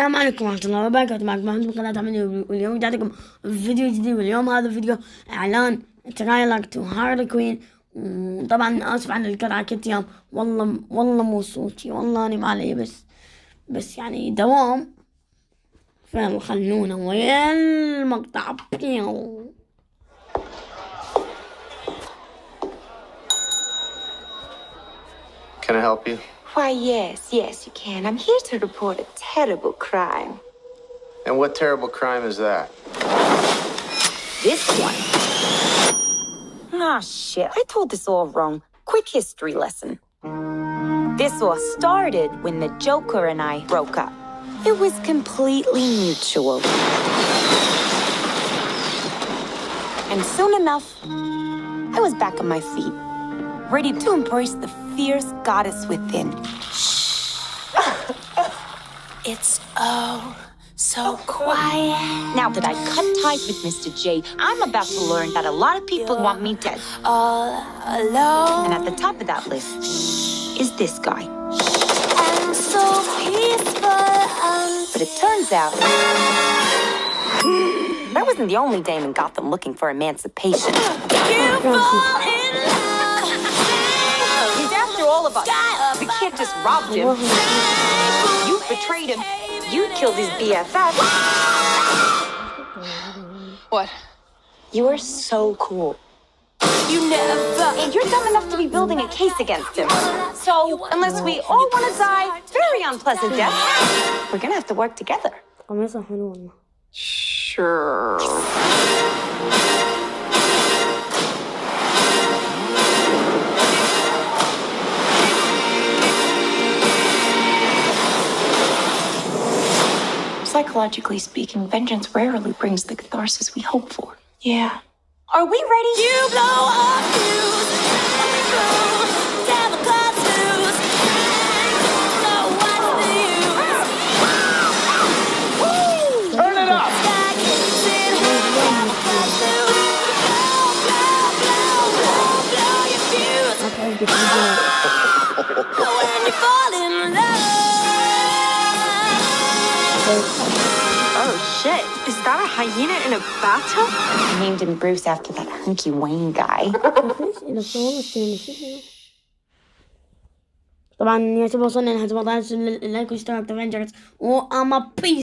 السلام عليكم ورحمة الله وبركاته. معكم محمد بالقناة عملي، واليوم جاتكم فيديو جديد. واليوم هذا فيديو إعلان ترايلر تو هارلي كوين. وطبعا آسف عن القطعة كنت يوم والله مو صوتي، والله أنا معلي بس يعني دوام. فخلونا ويا المقطع. Can I help you? Why, yes, you can. I'm here to report a terrible crime. And what terrible crime is that? This one. Ah, shit. I told this all wrong. Quick history lesson. This all started when the Joker and I broke up. It was completely mutual. And soon enough, I was back on my feet, ready to embrace the fierce goddess within. It's so quiet. Now that I cut ties with Mr. J, I'm about to learn that a lot of people want me dead. All alone. And at the top of that list is this guy. And so peaceful. But it turns out I wasn't the only dame in Gotham looking for emancipation. You fall in love. He's after all of us. We can't just rob him. You betrayed him. You killed his BFF. What? You are so cool. You never. And you're dumb enough to be building a case against him. So, unless we all want to die very unpleasant death, we're gonna have to work together. قميصة حلوة والله. Sure. Psychologically speaking, vengeance rarely brings the catharsis we hope for. Yeah. Are we ready? You blow up fuse. Devil cuts loose. So what's the use? Turn it up! Sky kicks in. Devil cuts loose. Blow your fuse. When you fall in love. Oh, shit. Is that a hyena in a bathtub? I named him Bruce after that hunky Wayne guy. طبعا يعتبر وصلنا لنهاية المقطع. اللايك والاشتراك تفعيل الجرس. وأما بيس.